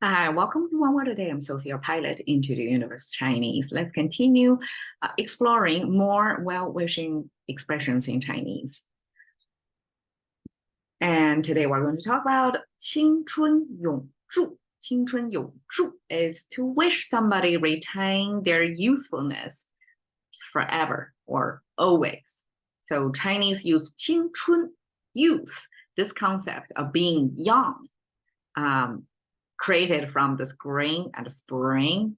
Hi, welcome to One Word a Day. I'm Sophie, your pilot into the universe Chinese. Let's continue exploring more well-wishing expressions in Chinese. And today we're going to talk about 青春永驻. 青春永驻 is to wish somebody retain their youthfulness forever or always. So Chinese use 青春, youth, this concept of being young. Created from this green and spring.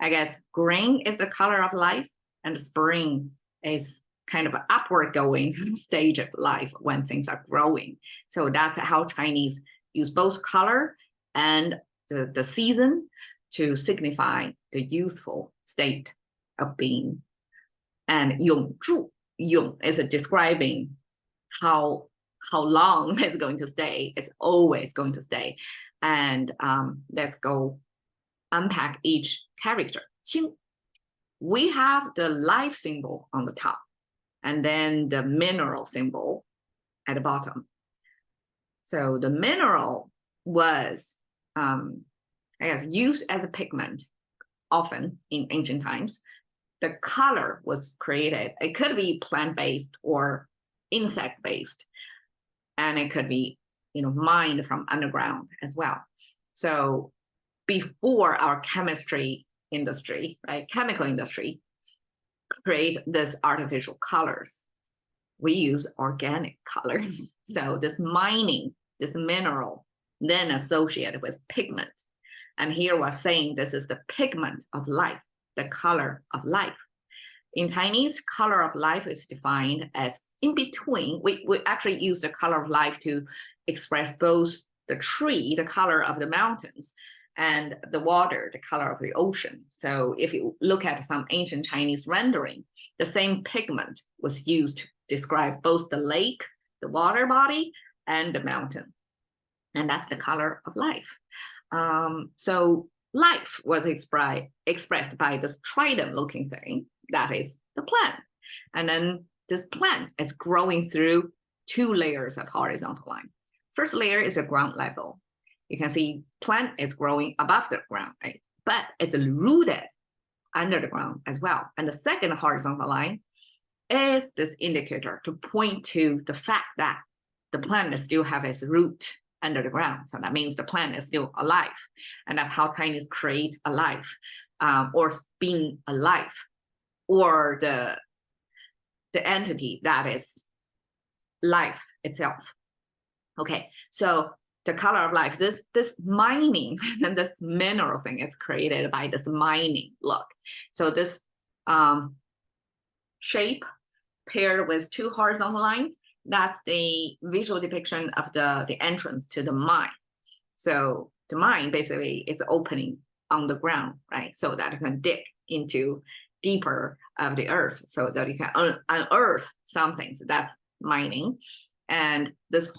I guess green is the color of life, and spring is kind of an upward going stage of life when things are growing. So that's how Chinese use both color and the season to signify the youthful state of being. And 永驻, 永 is describing how long it's going to stay. It's always going to stay. And let's go unpack each character. 青, we have the life symbol on the top, and then the mineral symbol at the bottom. So the mineral was, I guess, used as a pigment often in ancient times. The color was created. It could be plant-based or insect-based, and it could be mined from underground as well. So before our chemistry industry, right, chemical industry, create this artificial colors, we use organic colors. So this mining, this mineral, then associated with pigment. And here we're saying this is the pigment of life, the color of life. In Chinese, color of life is defined as in between. We actually use the color of life to express both the tree, the color of the mountains, and the water, the color of the ocean. So if you look at some ancient Chinese rendering, the same pigment was used to describe both the lake, the water body, and the mountain. And that's the color of life. So life was expressed by this trident-looking thing, that is the plant. And then this plant is growing through two layers of horizontal line. First layer is the ground level. You can see plant is growing above the ground, right? But it's rooted under the ground as well. And the second horizontal line is this indicator to point to the fact that the plant still have its root under the ground. So that means the plant is still alive. And that's how Chinese create a life, or being alive, or the entity that is life itself. Okay, so the color of life, this mining and this mineral thing is created by this mining look. So this shape paired with two horizontal lines, that's the visual depiction of the entrance to the mine. So the mine basically is opening on the ground, right? So that you can dig into deeper of the earth so that you can unearth something. So that's mining. And this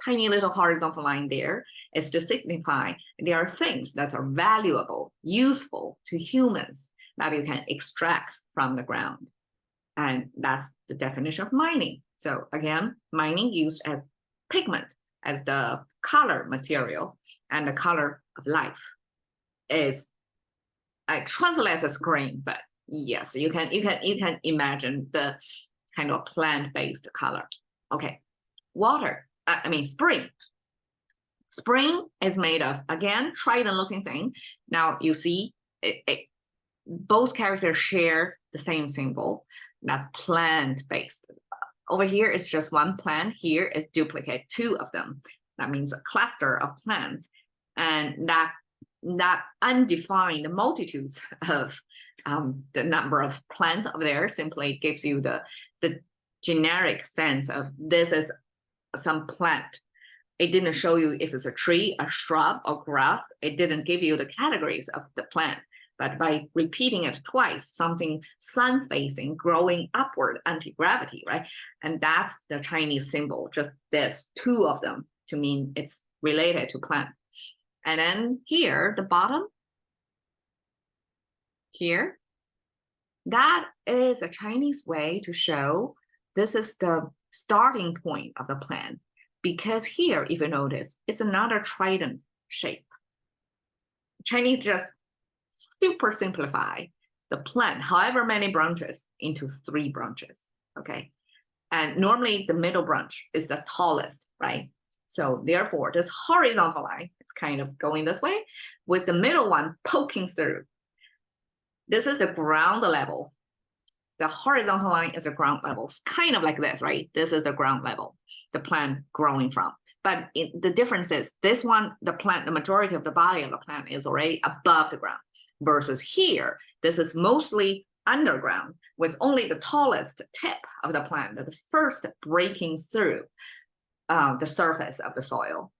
tiny little horizontal line there is to signify there are things that are valuable, useful to humans that you can extract from the ground. And that's the definition of mining. So again, mining used as pigment, as the color material, and the color of life is, I translate as green, but yes, you can imagine the kind of plant-based color. Okay, spring. Spring is made of, again, trident-looking thing. Now you see both characters share the same symbol. That's plant-based. Over here is just one plant. Here is duplicate two of them. That means a cluster of plants. And that undefined multitudes of the number of plants over there simply gives you the generic sense of this is some plant. It didn't show you if it's a tree, a shrub, or grass. It didn't give you the categories of the plant. But by repeating it twice, something sun-facing, growing upward, anti-gravity, right? And that's the Chinese symbol, just this, two of them, to mean it's related to plant. And then here, the bottom, here, that is a Chinese way to show this is the starting point of the plant. Because here, if you notice, it's another trident shape. Chinese just super simplify the plant, however many branches, into 3 branches, okay? And normally the middle branch is the tallest, right? So therefore, this horizontal line is kind of going this way, with the middle one poking through. This is the ground level. The horizontal line is the ground level. It's kind of like this, right? This is the ground level, the plant growing from. But the difference is this one, the plant, the majority of the body of the plant is already above the ground, versus here, this is mostly underground, with only the tallest tip of the plant, the first breaking through the surface of the soil.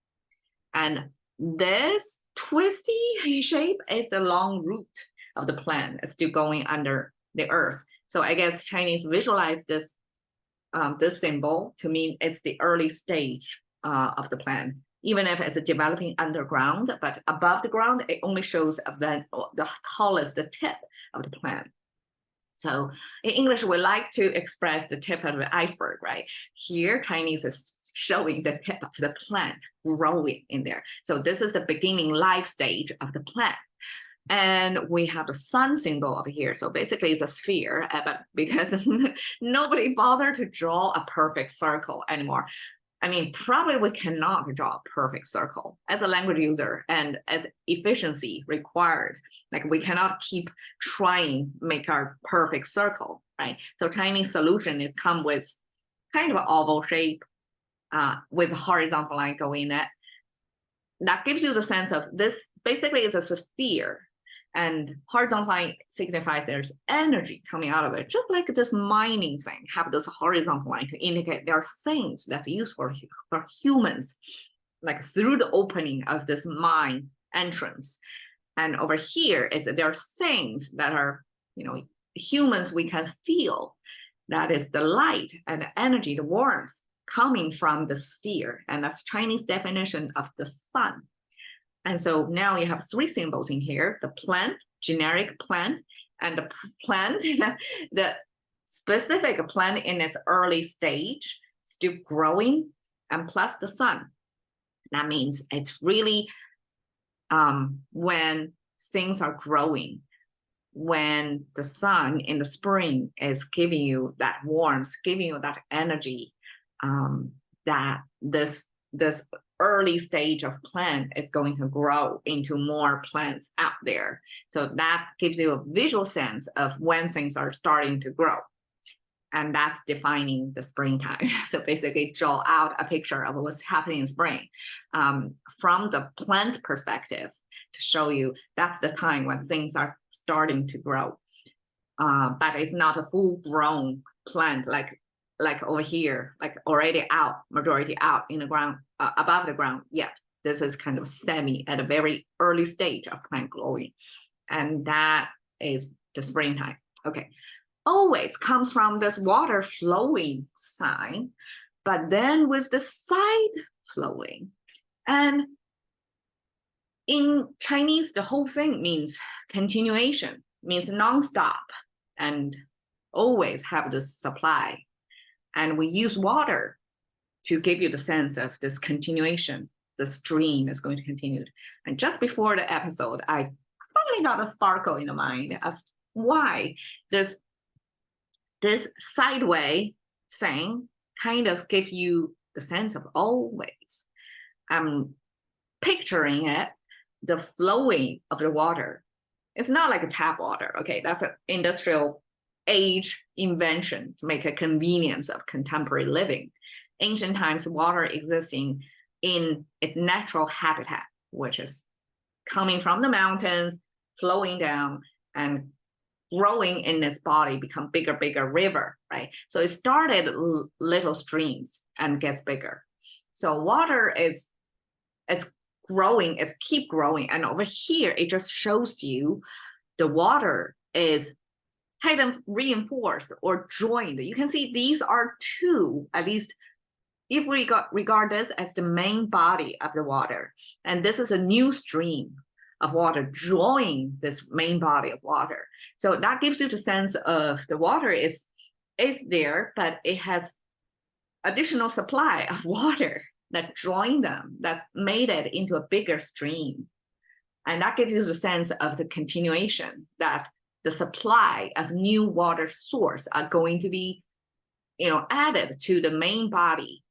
And this twisty shape is the long root of the plant. It's still going under the earth. So I guess Chinese visualize this this symbol to mean it's the early stage of the plant, even if it's developing underground, but above the ground, it only shows the tallest tip of the plant. So in English, we like to express the tip of the iceberg, right? Here, Chinese is showing the tip of the plant growing in there. So this is the beginning life stage of the plant. And we have the sun symbol over here. So basically it's a sphere, but because nobody bothered to draw a perfect circle anymore. I mean, probably we cannot draw a perfect circle as a language user, and as efficiency required. Like we cannot keep trying make our perfect circle, right? So Chinese solution is come with kind of an oval shape with a horizontal line going in it. That gives you the sense of this basically is a sphere, and horizontal line signifies there's energy coming out of it, just like this mining thing have this horizontal line to indicate there are things that's useful for humans, like through the opening of this mine entrance. And over here is that there are things that are, you know, humans we can feel. That is the light and the energy, the warmth coming from the sphere, and that's Chinese definition of the sun. And so now you have 3 symbols in here: the plant, generic plant, and the plant, the specific plant in its early stage, still growing, and plus the sun. That means it's really when things are growing, when the sun in the spring is giving you that warmth, giving you that energy, that this early stage of plant is going to grow into more plants out there. So that gives you a visual sense of when things are starting to grow. And that's defining the springtime. So basically draw out a picture of what's happening in spring from the plant's perspective to show you that's the time when things are starting to grow. But it's not a full grown plant like over here, like already out, majority out in the ground, above the ground yet. This is kind of semi at a very early stage of plant growing. And that is the springtime. Okay, always comes from this water flowing sign, but then with the side flowing. And in Chinese, the whole thing means continuation, means nonstop, and always have this supply. And we use water to give you the sense of this continuation. The stream is going to continue. And just before the episode, I finally got a sparkle in the mind of why this sideway thing kind of gives you the sense of always. I'm picturing it, the flowing of the water. It's not like a tap water, okay? That's an industrial age invention to make a convenience of contemporary living. Ancient times, water existing in its natural habitat, which is coming from the mountains, flowing down, and growing in its body, become bigger river, right? So it started little streams and gets bigger. So water is growing, it's keep growing. And over here, it just shows you the water is kind of reinforced or joined. You can see these are 2, at least if we regard this as the main body of the water. And this is a new stream of water drawing this main body of water. So that gives you the sense of the water is there, but it has additional supply of water that joined them, that's made it into a bigger stream. And that gives you the sense of the continuation, that the supply of new water source are going to be, added to the main body,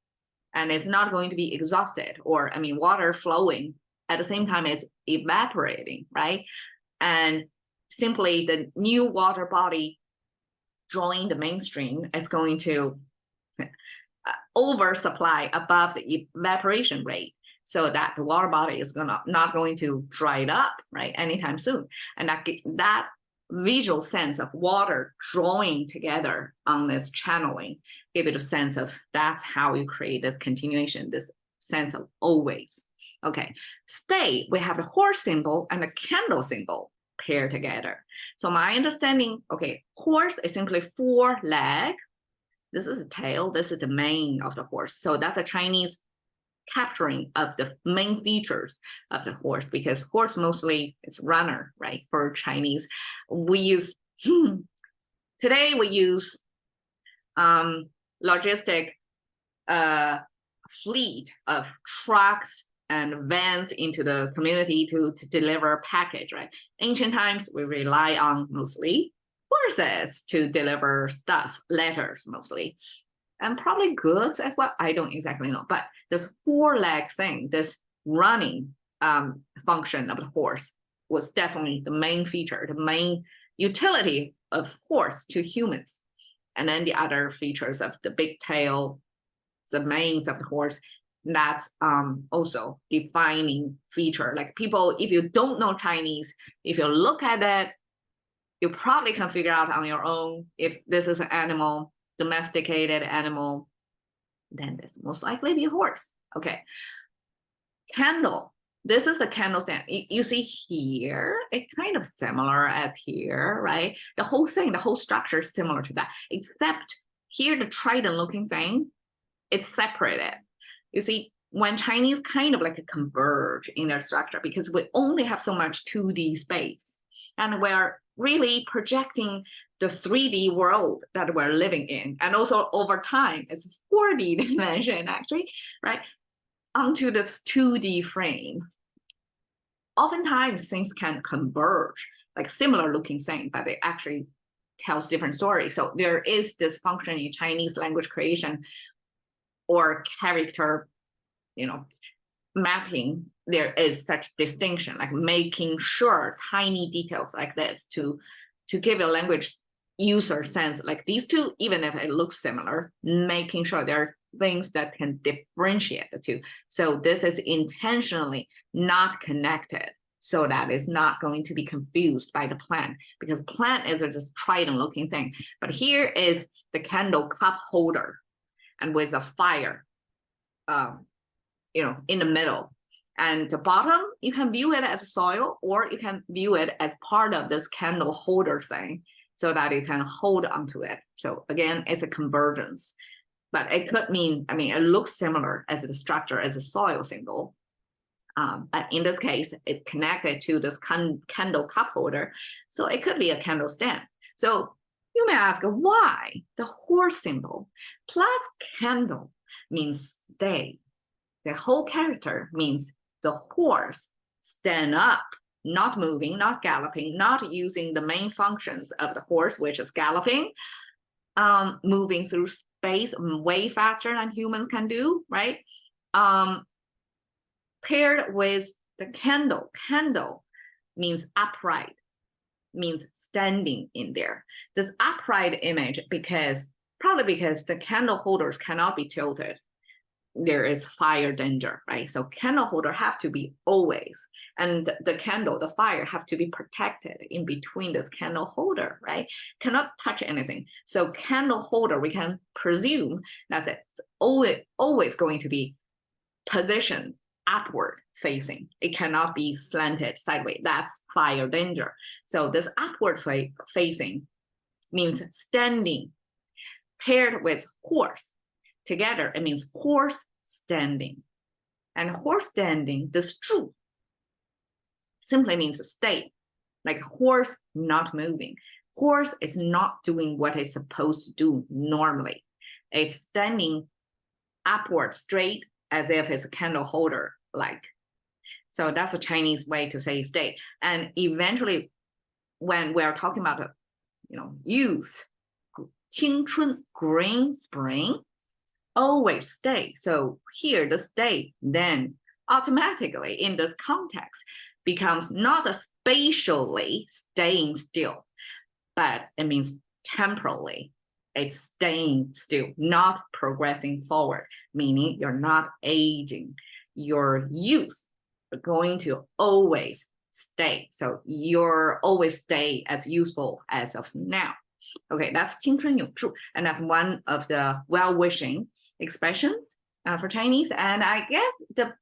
and it's not going to be exhausted, or water flowing at the same time as evaporating, right? And simply the new water body drawing the mainstream is going to oversupply above the evaporation rate, so that the water body is not going to dry it up, right, anytime soon. And that visual sense of water drawing together on this channeling give it a sense of, that's how you create this continuation, this sense of always. Okay, stay, we have the horse symbol and the candle symbol paired together. So my understanding, okay, horse is simply 4 leg. This is the tail, this is the mane of the horse. So that's a Chinese capturing of the main features of the horse, because horse mostly is runner, right? For Chinese, we use, today we use logistic fleet of trucks and vans into the community to deliver package, right? Ancient times, we rely on mostly horses to deliver stuff, letters mostly, and probably goods as well. I don't exactly know, but this 4-leg thing, this running function of the horse was definitely the main feature, the main utility of horse to humans. And then the other features of the big tail, the manes of the horse, that's also defining feature. Like people, if you don't know Chinese, if you look at that, you probably can figure out on your own if this is an animal, domesticated animal, then this most likely be a horse. Okay, candle. This is the candle stand. You see here, it's kind of similar as here, right? The whole thing, the whole structure is similar to that, except here the trident looking thing, it's separated. You see, when Chinese kind of like converge in their structure, because we only have so much 2D space, and we're really projecting the 3D world that we're living in, and also over time, it's 4D dimension actually, right, onto this 2D frame. Oftentimes things can converge, like similar looking thing, but it actually tells different stories. So there is this function in Chinese language creation or character, mapping. There is such distinction, like making sure tiny details like this to give a language user sense, like these two, even if it looks similar, making sure there are things that can differentiate the two. So this is intentionally not connected, so that it's not going to be confused by the plant, because plant is just trident looking thing. But here is the candle cup holder, and with a fire, in the middle. And the bottom, you can view it as soil, or you can view it as part of this candle holder thing, so that you can hold onto it. So again, it's a convergence, but it could mean, it looks similar as the structure as a soil symbol. But in this case, it's connected to this candle cup holder. So it could be a candle stand. So you may ask, why the horse symbol plus candle means stay? The whole character means the horse stand up, not moving, not galloping, not using the main functions of the horse, which is galloping, moving through space way faster than humans can do, right? Paired with the candle. Candle means upright, means standing in there. This upright image, probably because the candle holders cannot be tilted. There is fire danger, right? So candle holder have to be always, and the candle, the fire have to be protected in between this candle holder, right? Cannot touch anything. So candle holder, we can presume that it's always going to be positioned upward facing. It cannot be slanted sideways. That's fire danger. So this upward facing means standing, paired with horse. Together, it means horse standing. And horse standing, this zhu, simply means stay, like horse not moving. Horse is not doing what it's supposed to do normally. It's standing upward straight as if it's a candle holder like. So that's a Chinese way to say stay. And eventually, when we're talking about, youth, 青春, green, spring, always stay. So here, the stay then automatically in this context becomes not a spatially staying still, but it means temporally. It's staying still, not progressing forward, meaning you're not aging. Your youth are going to always stay. So you're always stay as useful as of now. Okay, that's 青春永驻, and that's one of the well-wishing expressions for Chinese. And I guess the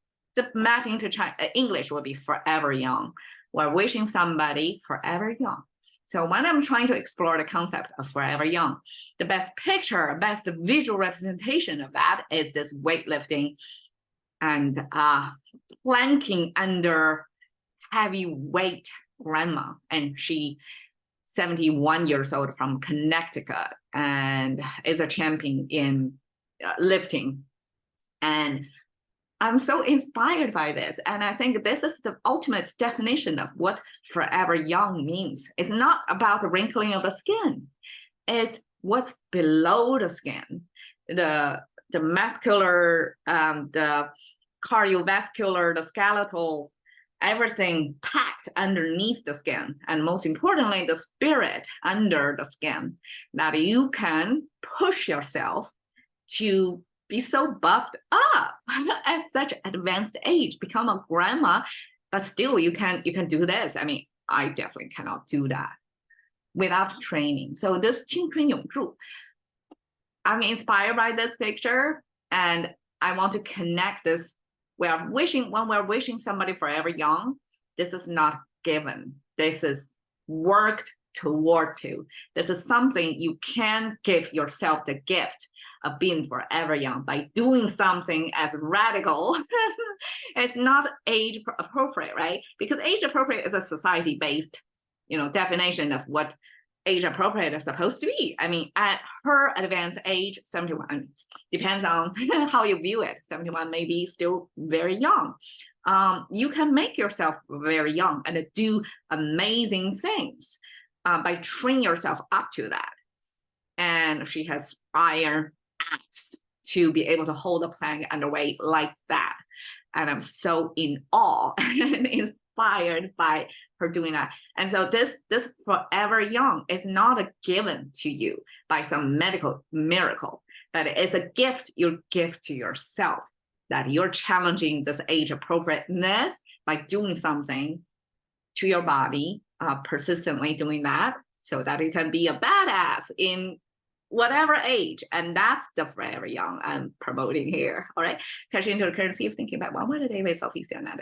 mapping to English would be forever young. We're wishing somebody forever young. So when I'm trying to explore the concept of forever young, the best picture, best visual representation of that is this weightlifting and planking under heavyweight grandma. And she 71 years old from Connecticut and is a champion in lifting. And I'm so inspired by this. And I think this is the ultimate definition of what forever young means. It's not about the wrinkling of the skin. It's what's below the skin, the muscular, the cardiovascular, the skeletal, everything packed underneath the skin. And most importantly, the spirit under the skin, that you can push yourself to be so buffed up at such advanced age, become a grandma, but still you can do this. I mean, I definitely cannot do that without training. So this 青春永驻, I'm inspired by this picture, and I want to connect this. When we're wishing somebody forever young, this is not given. This is worked toward to. This is something you can give yourself the gift of being forever young by doing something as radical. It's not age appropriate, right? Because age appropriate is a society-based, definition of what age appropriate is supposed to be. I mean, at her advanced age, 71, depends on how you view it. 71 may be still very young. You can make yourself very young and do amazing things by training yourself up to that. And she has iron abs to be able to hold a plank underway like that. And I'm so in awe and inspired by her doing that. And so this forever young is not a given to you by some medical miracle, but it's a gift you give to yourself, that you're challenging this age appropriateness by doing something to your body, persistently doing that, so that you can be a badass in whatever age. And that's the forever young I'm promoting here. All right, catch into the courtesy of thinking about one word a day with Sophie Sionetta.